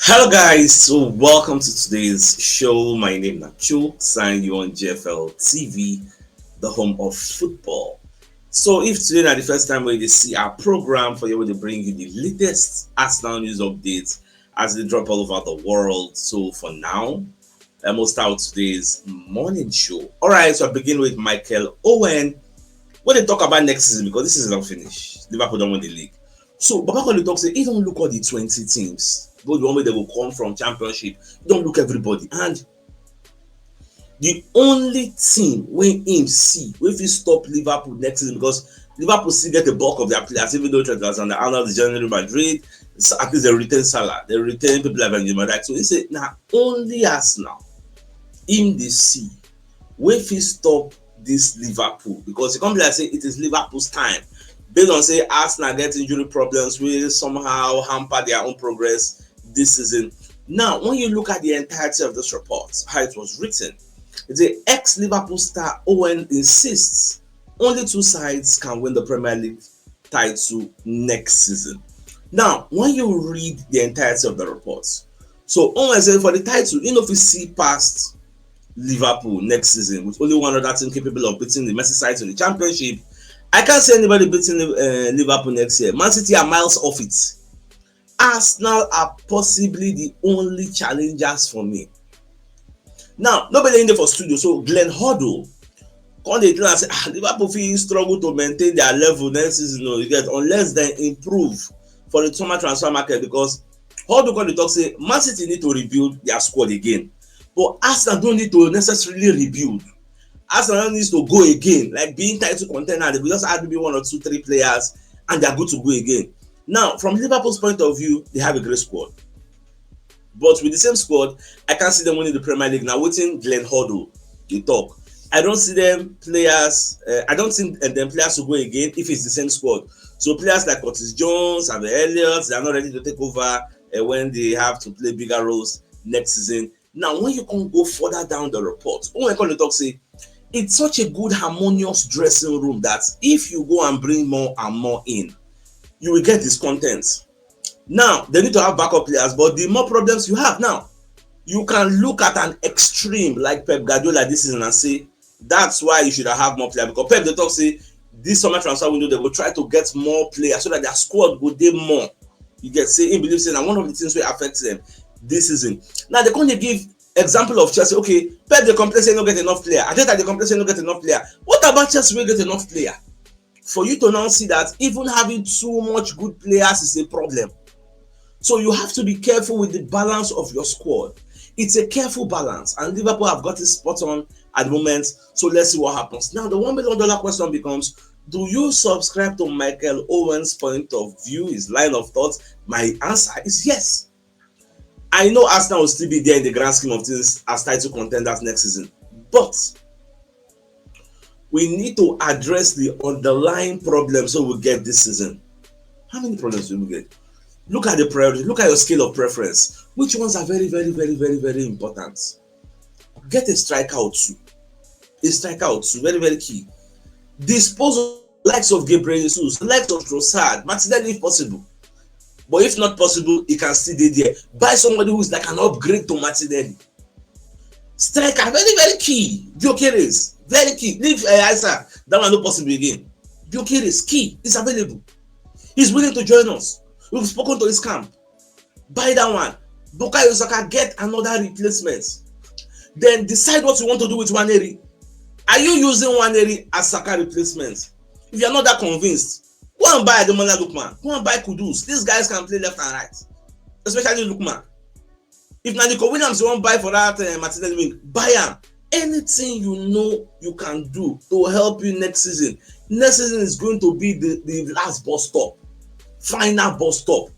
Hello guys, so welcome to today's show. My name is CHUKS and you on JFL TV, the home of football. So if today is the first time where you see our program for you to bring you the latest Arsenal news updates as they drop all over the world. So for now, we'll start today's morning show. Alright, so I begin with Michael Owen. When they talk about next season, because this is not finished, Liverpool don't win the league. So Baba Kole talk say he don't look all the 20 teams. But the one way they will come from championship, don't look everybody. And the only team when him see if he stop Liverpool next season, because Liverpool still get the bulk of their players, even though Trent Alexander-Arnold is generally Madrid, so at least they retain Salah, they retain people like Wenger. So he said, now only Arsenal in the sea if he stop this Liverpool, because it can't be like say it is Liverpool's time. Based on say Arsenal get injury problems will somehow hamper their own progress this season. Now, when you look at the entirety of this report, how it was written, the ex-Liverpool star Owen insists only two sides can win the Premier League title next season. Now, when you read the entirety of the report, so Owen said for the title, you know, if you see past Liverpool next season with only one other team capable of beating the Merseyside in the Championship, I can't see anybody beating Liverpool next year. Man City are miles off it. Arsenal are possibly the only challengers for me. Now, nobody in there for studio, so Glenn Hoddle come dey tell am say Liverpool fit struggle to maintain their level next season, you get, unless they improve for the summer transfer market, because Hoddle come dey talk say Man City need to rebuild their squad again, but Arsenal don't need to necessarily rebuild. Arsenal needs to go again, like being title contender. They will just add maybe 1 or 2, 3 players and they are good to go again. Now, from Liverpool's point of view, they have a great squad. But with the same squad, I can't see them winning the Premier League. Now, waiting Glenn Hoddle, they talk. I don't see them players, I don't think them players to go again if it's the same squad. So players like Curtis Jones and the Elliott, they are not ready to take over when they have to play bigger roles next season. Now, when you can go further down the report, when I can talk say, it's such a good harmonious dressing room that if you go and bring more and more in, you will get discontent. Now, they need to have backup players, but the more problems you have now, you can look at an extreme like Pep Guardiola this season and say, that's why you should have more players. Because Pep, they talk say, this summer transfer window, they will try to get more players so that their squad will do more. You get, say, in believe, saying, and one of the things will affect them this season. Now, they can't give example of Chelsea. Okay, Pep, they complain say no get enough player. I think that they complain say no get enough player. What about Chelsea will get enough player? For you to now see that even having too much good players is a problem. So you have to be careful with the balance of your squad. It's a careful balance, and Liverpool have got it spot on at the moment. So let's see what happens. Now, the $1 million question becomes, do you subscribe to Michael Owen's point of view, his line of thought? My answer is yes. I know Arsenal will still be there in the grand scheme of things as title contenders next season, but we need to address the underlying problems so we get this season. How many problems do we get? Look at the priority, look at your scale of preference. Which ones are very, very, very, very, very important? Get a striker or two. A striker or two, very, very key. Dispose of likes of Gabriel Jesus, likes of Trossard, Martinelli if possible. But if not possible, he can still be there. Buy somebody who is like an upgrade to Martinelli. Striker, very, very key. Gyökeres, very key. Leave Isaac, that one not possible again. Gyökeres, key, is available. He's willing to join us. We've spoken to his camp. Buy that one. Bukayo Saka, get another replacement. Then decide what you want to do with Nwaneri. Are you using Nwaneri as Saka replacement? If you're not that convinced, go and buy Ademola Lookman. Go and buy Kudus. These guys can play left and right. Especially Lookman. If Nico Williams you want to buy for that Martinelli wing, buy him. Anything you know you can do to help you next season. Next season is going to be the last bus stop. Final bus stop.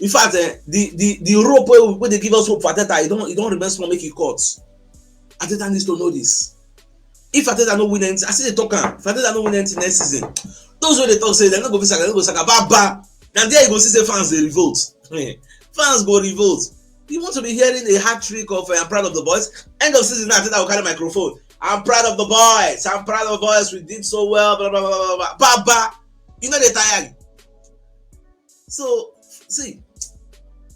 In fact, the rope where they give us hope for Ateta, you don't remember small make it cuts. Ateta needs to know this. If Ateta no win anything, I see they talk if Ateta no win anything next season, those where they talk say they're not going to Saka, they're not going to Saka, baba. And there you go see say fans they revolt. Fans go revolt. You want to be hearing a hat trick of I'm proud of the boys. End of season, Ateta will carry microphone. I'm proud of the boys. I'm proud of the boys. We did so well. Blah blah blah blah blah. Baba, they tire you. So see,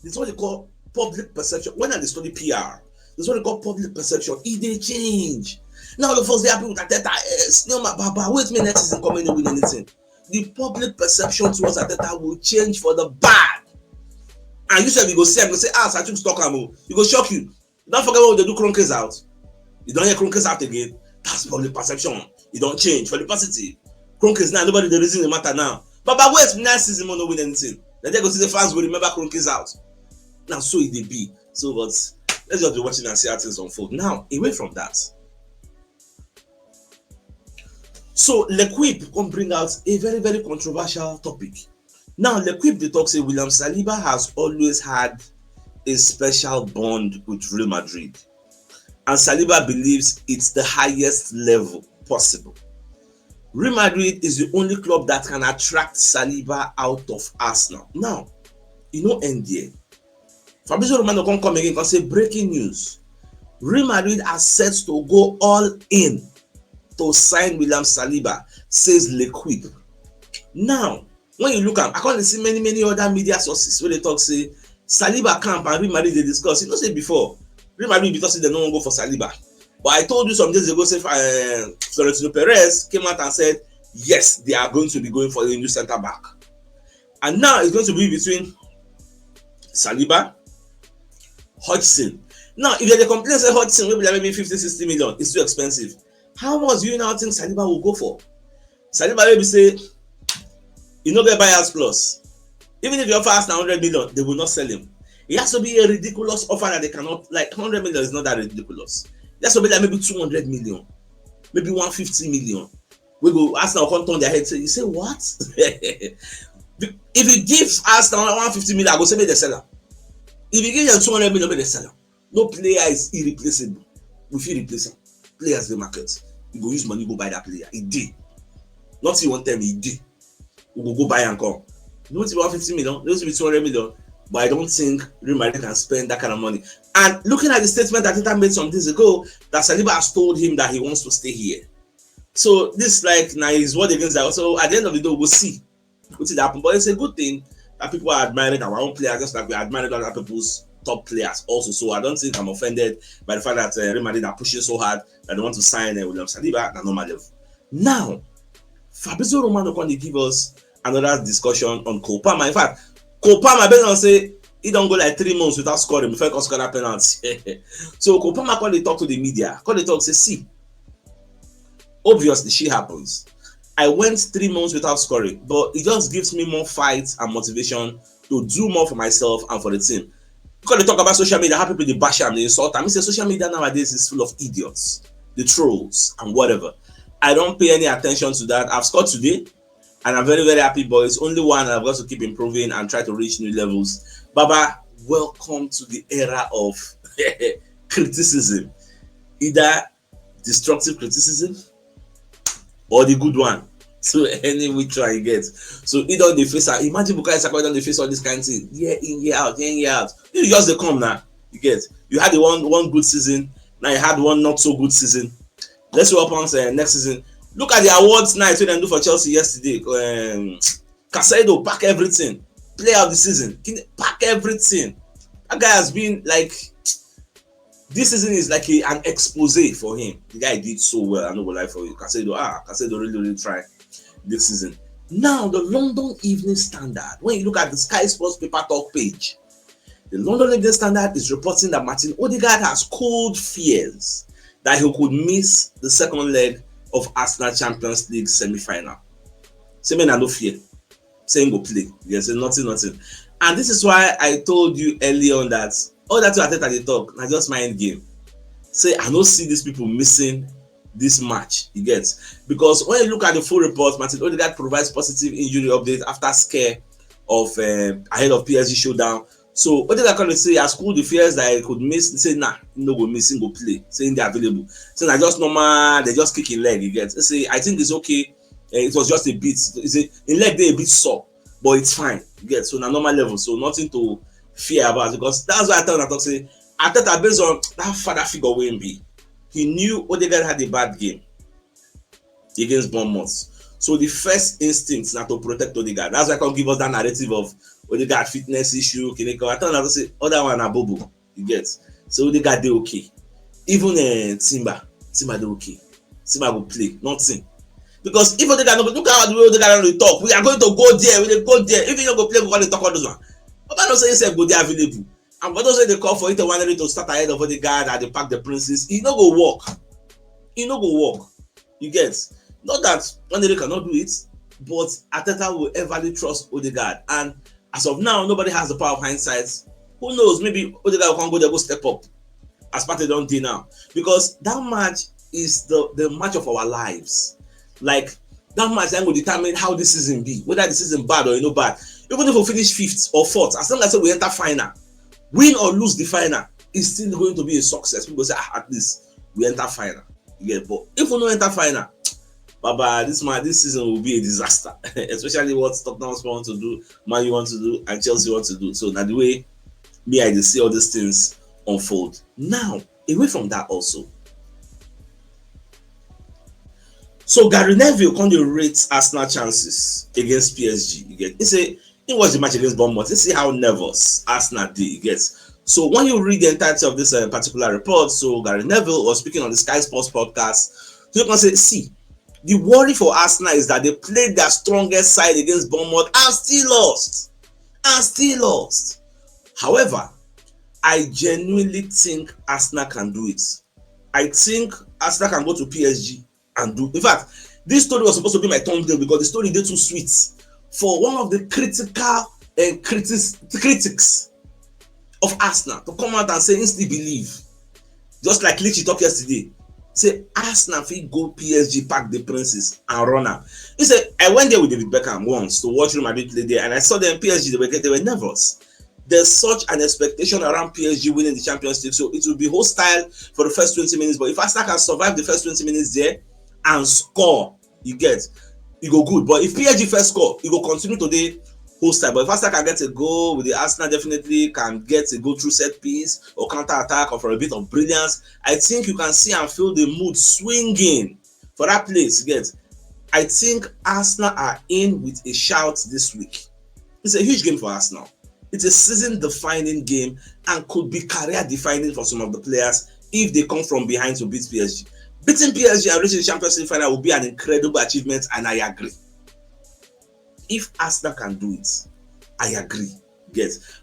this is what they call public perception. When I study PR, this what they call public perception. It they change. Now the first they happy with Ateta. No, my Baba, wait me next season coming to win anything. The public perception towards Ateta will change for the bad. And you said you go see, I'm going to say, I took stock ammo. You go shock you. Don't forget what they do Kroenkes out. You don't hear Kroenkes out again. That's public perception. You don't change for the positive. Kroenkes now, nobody the reason the matter now. But wait, next season will not win anything. Then they go see the fans will remember Kroenkes out. Now so it they be. So but let's just be watching and see how things unfold. Now, away from that. So L'Equipe can bring out a very, very controversial topic. Now, L'Equipe they talk say William Saliba has always had a special bond with Real Madrid. And Saliba believes it's the highest level possible. Real Madrid is the only club that can attract Saliba out of Arsenal. Now, you know, end there. Fabrizio Romano can come again and say breaking news. Real Madrid are set to go all in to sign William Saliba, says L'Equipe. Now, when you look at, I can't see many other media sources where they talk say Saliba camp and Real Madrid they discuss. You know, say before Real Madrid because they don't go for Saliba. But I told you some days ago, say Florentino Perez came out and said yes, they are going to be going for a new centre back, and now it's going to be between Saliba, Hodgson. Now, if they complain say Hodgson maybe like maybe 50-60 million, it's too expensive. How much do you now think Saliba will go for? Saliba maybe say you no get buyers plus. Even if you offer us 100 million, they will not sell him. It has to be a ridiculous offer that they cannot, like 100 million is not that ridiculous. It has to be like maybe 200 million, maybe 150 million. We go Arsenal come turn their head say, you say what? If you give Arsenal 150 million, I go say make the seller. If you give them 200 million, make the seller. No player is irreplaceable. We feel replace him. Players the market. You go use money, go buy that player. It did. Not you want them, it did. We go buy and come. Not 150 million, not 200 million. But I don't think Real Madrid can spend that kind of money. And looking at the statement that Teta made some days ago, that Saliba has told him that he wants to stay here. So this like now is what against that. So at the end of the day, we'll see what will happen. But it's a good thing that people are admiring our own players, just like we admire other people's top players also. So I don't think I'm offended by the fact that Real Madrid are pushing so hard that they want to sign William Saliba at a normal level. Now, Fabrizio Romano can give us another discussion on Cole Palmer. In fact, Cole Palmer based on say he don't go like 3 months without scoring before he can score that penalty. So Cole Palmer when they talk to the media, when they talk say, see, obviously shit happens. I went 3 months without scoring, but it just gives me more fight and motivation to do more for myself and for the team. Because they talk about social media, how people they bash and they insult. I mean, say social media nowadays is full of idiots, the trolls and whatever. I don't pay any attention to that. I've scored today. And I'm very, very happy, but it's only one I've got to keep improving and try to reach new levels. Baba, welcome to the era of criticism. Either destructive criticism or the good one. So any which try you get. So either on the face, imagine Bukayo Saka on the face all this kind of thing. Year in, year out, year in, year out. You just they come now. You get. You had the one good season. Now you had one not so good season. Let's see what happens next season. Look at the awards night when they do for Chelsea yesterday. Casado pack everything. Player of the season, pack everything. That guy has been like, this season is like an expose for him. The guy did so well. I know what life for you. Casado really tried this season. Now the London Evening Standard. When you look at the Sky Sports paper talk page, the London Evening Standard is reporting that Martin Odegaard has cold fears that he could miss the second leg of Arsenal Champions League semi-final. Say me no fear. Saying go play. Yes, nothing. And this is why I told you early on that all that you attend at the talk, now just mind game. Say I don't see these people missing this match. You get, because when you look at the full report, Martin Odegaard provides positive injury update after scare of ahead of PSG showdown. So Odegaard can say as cool the fears that he could miss. Say nah, no go miss, go play. Saying they're available. So I just normal, they just kicking leg. You get. Say I think it's okay. It was just a bit. Say in leg they a bit sore, but it's fine. You get. So na normal level. So nothing to fear about, because that's why I tell Natok say Arteta based on that father figure Wemby, he knew Odegaard had a bad game against Bournemouth. So the first instinct is not to protect Odegaard. That's why I can give us that narrative of Odegaard fitness issue, Kineko. I thought I say other one na bobo. You get. So Odegaard dey okay. Even Timber dey okay. Timber will play, nothing. Because if Odegaard no, look at the way Odegaard dey talk. We are going to go there. We dey go there. If you no go play, we go dey talk all those one. Papa no say himself go dey available. And but those say they call for Wanderers to start ahead of Odegaard and they pack the Princes. He no go work. He no go work. You get. Not that Wanderers cannot do it, but Arteta will everly trust Odegaard. And as of now, nobody has the power of hindsight. Who knows? Maybe Odegaard can go there, go step up as Partey don't do now. Because that match is the match of our lives. Like, that match then will determine how this season be. Whether the season bad or bad. Even if we finish 5th or 4th, as long as we enter final, win or lose the final, it's still going to be a success. People say, at least we enter final. Yeah, but if we don't enter final, Baba, this season will be a disaster. Especially what Tottenham want to do, Man U want to do, and Chelsea want to do. So now the way me I see all these things unfold. Now, away from that also. So Gary Neville can rate Arsenal chances against PSG. You get. He watched the match against Bournemouth. You see how nervous Arsenal did. You get. So when you read the entirety of this particular report, so Gary Neville was speaking on the Sky Sports podcast. So you can say, see, the worry for Arsenal is that they played their strongest side against Bournemouth and still lost. However, I genuinely think Arsenal can do it. I think Arsenal can go to PSG and do. In fact, this story was supposed to be my thumbnail because the story did too sweet for one of the critical critics of Arsenal to come out and say instantly believe, just like Lichy talked yesterday. Say Arsenal fit go PSG, pack the Princes and run am. He said I went there with David Beckham once to watch Real Madrid play there, and I saw them PSG. They were nervous. There's such an expectation around PSG winning the Champions League, so it will be hostile for the first 20 minutes. But if Arsenal can survive the first 20 minutes there and score, you go good. But if PSG first score, it will continue today hostile. But if Arsenal can get a goal with the Arsenal, definitely can get a goal through set piece or counter attack or for a bit of brilliance. I think you can see and feel the mood swinging for that place. I think Arsenal are in with a shout this week. It's a huge game for Arsenal. It's a season-defining game and could be career-defining for some of the players if they come from behind to beat PSG. Beating PSG and reaching the Champions League final will be an incredible achievement, and I agree. If Arsenal can do it, I agree.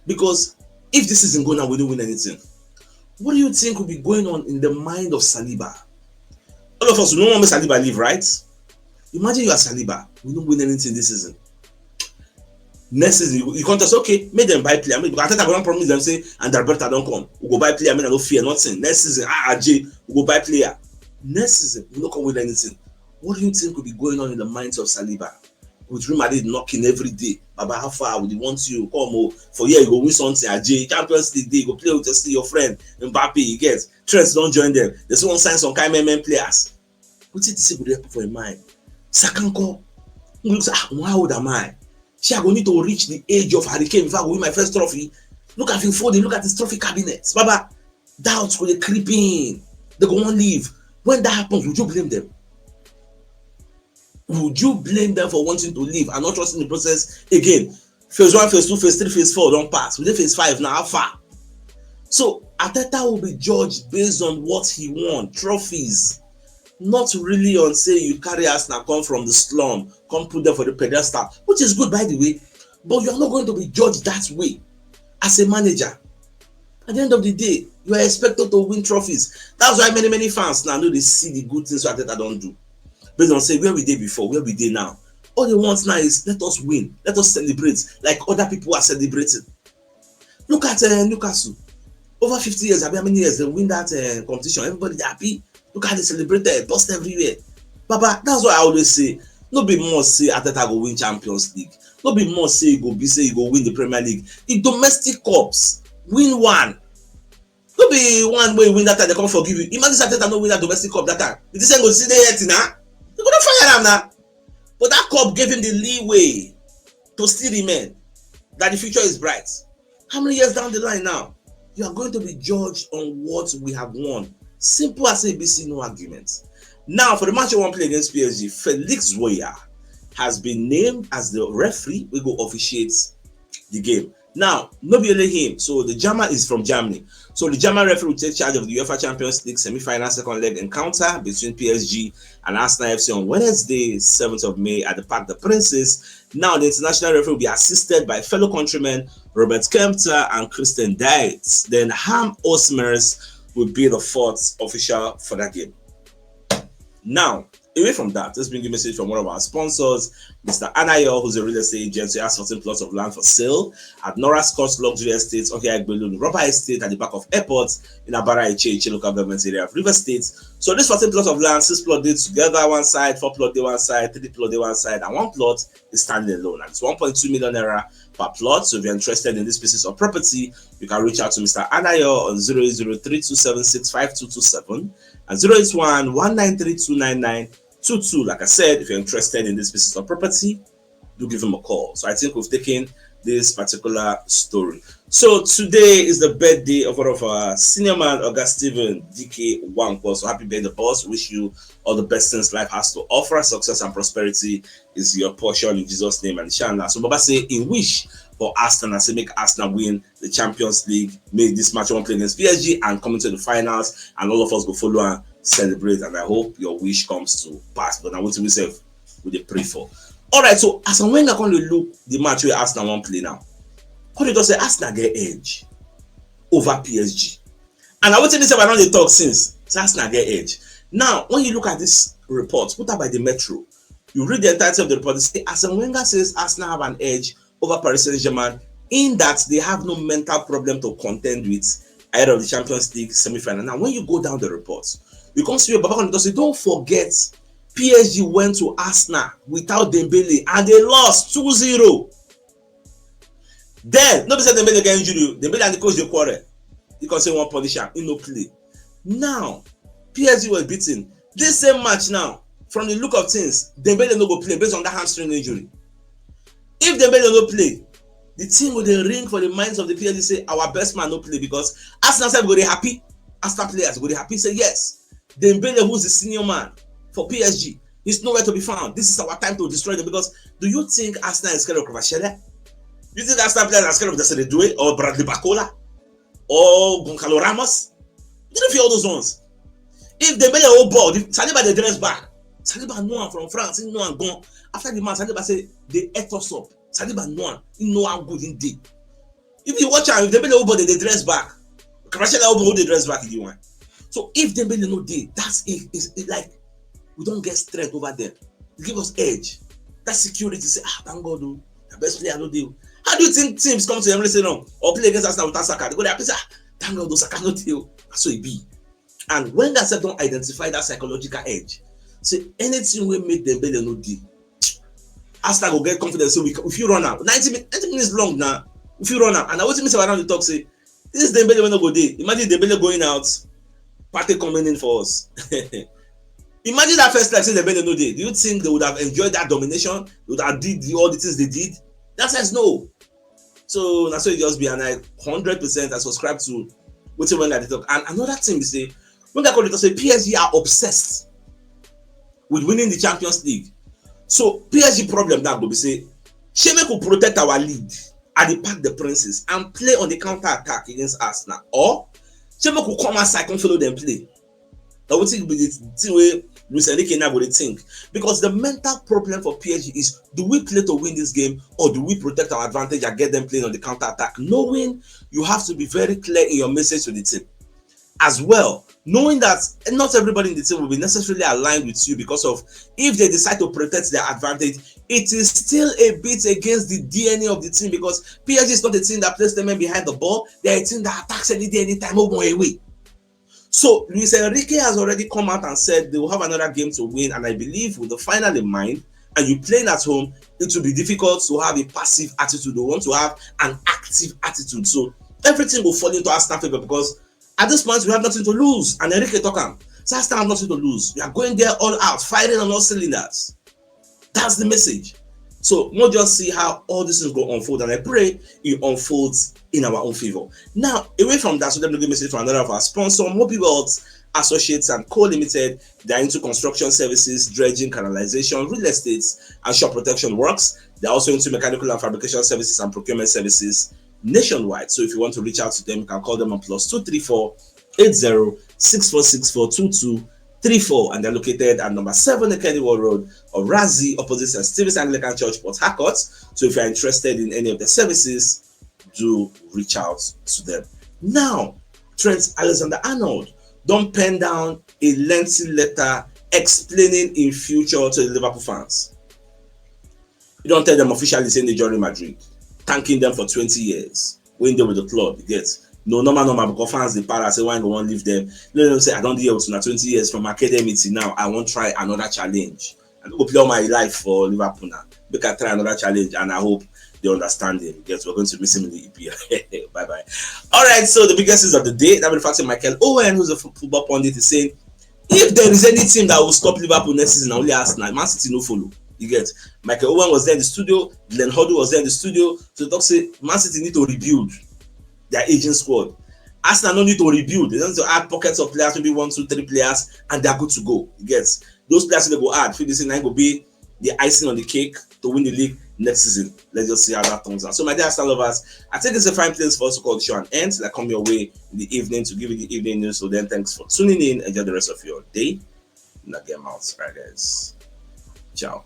Because if this isn't going on, we don't win anything. What do you think will be going on in the mind of Saliba? All of us, we don't want to make Saliba leave, right? Imagine you are Saliba. We don't win anything this season. Next season, you can't just okay, make them buy player. I mean, because I don't promise them say, and Alberta don't come. We go buy player. I mean, I don't fear nothing. Next season, Jay, we go buy player. Next season, we don't come with anything. What do you think will be going on in the minds of Saliba? With Real Madrid knocking every day. Baba, how far would you want you come for here? You go win something. Jay, Champions League day, you go play with your friend Mbappe. You get Trent, don't join them. There's one sign some kind of players. What did this go for your mind? Sakanko, how old am I? I go need to reach the age of Hurricane before I go win my first trophy. Look at Phil Foden, look at his trophy cabinet. Baba, doubts will creep in. They go on leave. When that happens, would you blame them? Would you blame them for wanting to leave and not trusting the process again? Phase 1, phase 2, phase 3, phase 4 don't pass. We phase 5 now, how far? So Arteta will be judged based on what he won, trophies. Not really on say you carry Arsenal, come from the slum, come put them for the pedestal, which is good by the way, but you are not going to be judged that way as a manager. At the end of the day, you are expected to win trophies. That's why many fans now know they see the good things Arteta don't do. Based on say where we did before, where we did now. All they want now is let us win, let us celebrate like other people are celebrating. Look at Newcastle. Over 50 years, how many years they win that competition? Everybody happy. Look how they celebrated, dust everywhere. Baba, that's what I always say. No be more say Arteta go win Champions League. No be more say you go win the Premier League. The domestic cups, win one. No be one way you win that time, they come forgive you. Imagine Arteta no win that domestic cup that time. Did this go see there yet now? They gonna fire him now. But that cup gave him the leeway to still remain. That the future is bright. How many years down the line now? You are going to be judged on what we have won. Simple as ABC, no arguments. Now, for the match you want to play against PSG, Felix Zoya has been named as the referee. We go officiate the game. Now, not only him, so the German is from Germany. So the German referee will take charge of the UEFA Champions League semi-final second leg encounter between PSG and Arsenal FC on Wednesday, 7th of May at the Parc des Princes. Now, the international referee will be assisted by fellow countrymen Robert Kempter and Christian Dietz. Then Ham Osmers will be the fourth official for that game. Now, away from that, let's bring you a message from one of our sponsors, Mr. Anayo, who's a real estate agent who has 14 plots of land for sale at Nora Scott Luxury Estates, Ohiagbelu, Rubber Estate at the back of airports in Abara Iche local government area of River State. So this 14 plots of land, 6 plot days together one side, 4 plot day one side, 3 plot day one side, and 1 plot is standing alone. And it's 1.2 million naira per plot. So if you're interested in this pieces of property, you can reach out to Mr. Anayo on 08032765227 and 08119329922. Like I said, if you're interested in this piece of property, do give him a call. So I think we've taken this particular story. So today is the birthday of one of our senior man, August Stephen DK Wankwo. So happy birthday, boss. Wish you all the best things life has to offer. Success and prosperity is your portion in Jesus' name and inshallah. So Baba say in wish for Arsenal and say make Arsenal win the Champions League, make this match one play against PSG and come into the finals, and all of us go follow and celebrate. And I hope your wish comes to pass. But I want to myself with the pray for. All right, so as I'm Wenger going to look the match where Arsenal won't play now, how did you say Arsenal get edge over PSG? And I will tell you I don't dey talk since Arsenal get edge. Now, when you look at this report put out by the Metro, you read the entirety of the report. They say Arsene Wenger says Arsenal have an edge over Paris Saint-Germain in that they have no mental problem to contend with ahead of the Champions League semi-final. Now, when you go down the reports, you come see Baba Konaté say, don't forget PSG went to Arsenal without Dembele and they lost 2-0. Then nobody said Dembele get injury. Dembele and the coach dey quarrel. You can say one punish him, he no play. Now PSG was beaten. This same match now, from the look of things, Dembele no go play based on that hamstring injury. If Dembele no play, the team will dey ring for the minds of the PSG say our best man no play because Arsenal sef go dey happy. Arsenal players go dey happy say yes, Dembele, who's the senior man for PSG, is nowhere to be found. This is our time to destroy them. Because do you think Arsenal is scared of Kvaratskhelia? You think Arsenal players are scared of Desiree Doué or Bradley Barcola or Goncalo Ramos? You don't feel all those ones. If Dembele hold ball, Saliba dey dress back. Saliba know am from France. He know am gone. After the match, Saliba say they ate us up. Saliba know am. He know how good he did. If you watch am, if Dembele hold ball, they dress back. Kvaratskhelia hold ball, they dress back if you want. So if Dembele no dey, that's it. It's like we don't get strength over them. It give us edge. That security say, thank God, the best player no deal. How do you think teams come to them and say no or play against Arsenal without Saka? They go there and say, thank God, Saka no deal. That's so it be. And when that said don't identify that psychological edge, say anything will make Dembele no deal. Arsenal go get confidence. So if you run out, 90 minutes long now, if you run out, and I want to miss around the talk say, this Dembele will not go there. Imagine Dembele going out, Partey coming in for us. Imagine that first leg, say Dembele no day. Do you think they would have enjoyed that domination? They would have did all the things they did? That says no. So that's why it just be, and I 100% I subscribe to what when I talk. And another thing we say, when they call it, say PSG are obsessed with winning the Champions League. So PSG problem that will be say, Sheme could protect our lead at the Parc des Princes and play on the counter attack against Arsenal, or Sheme could come outside and follow them play. That would think be the thing where Luis Enrique now would think, because the mental problem for PSG is: do we play to win this game, or do we protect our advantage and get them playing on the counter attack? Knowing you have to be very clear in your message to the team, as well, knowing that not everybody in the team will be necessarily aligned with you, because of if they decide to protect their advantage, it is still a bit against the DNA of the team, because PSG is not a team that plays them behind the ball. They are a team that attacks any day, anytime, away. So Luis Enrique has already come out and said they will have another game to win, and I believe with the final in mind and you playing at home, it will be difficult to have a passive attitude. They want to have an active attitude. So everything will fall into Arsenal favor, because at this point we have nothing to lose. And Enrique talking, so Arsenal have nothing to lose. We are going there all out, firing on all cylinders. That's the message. So we'll just see how all this is going to unfold, and I pray it unfolds in our own favor. Now, away from that, so let me give a message for another of our sponsors, Moby Worlds Associates and Co Limited. They're into construction services, dredging, canalization, real estate, and shore protection works. They're also into mechanical and fabrication services and procurement services nationwide. So if you want to reach out to them, you can call them on +234 80 6464 2234, and they're located at number 7 Kennywood Road of Razi, opposite St. Stephen's Anglican Church, Port Harcourt. So if you're interested in any of the services, do reach out to them. Now, Trent Alexander-Arnold don't pen down a lengthy letter explaining in future to the Liverpool fans. You don't tell them officially saying they joined Madrid, thanking them for 20 years, when they with the club, you get. No, normal, because fans they para say why I won't leave them. No, say I don't deal with 20 years from academy to now. I won't try another challenge. And go play all my life for Liverpool now. We can try another challenge, and I hope they understand him. Yes, we're going to miss him in the EPL. Bye bye. All right, so the biggest news of the day, that will fact Michael Owen, who's a football pundit, is saying if there is any team that will stop Liverpool next season, only Arsenal, Man City no follow. You get. Michael Owen was there in the studio, Glenn Hoddle was there in the studio. So the talk say Man City need to rebuild their aging squad. Arsenal no need to rebuild. They don't need to add pockets of players, maybe 1, 2, 3 players, and they're good to go. You get. Those players they go add, feel this thing will be the icing on the cake to win the league next season. Let's just see how that turns out. So my dear Arsenal lovers, I think it's a fine place for us to call the show an end. I come your way in the evening to give you the evening news. So then thanks for tuning in. Enjoy the rest of your day. Not get mouths, right guys. Ciao.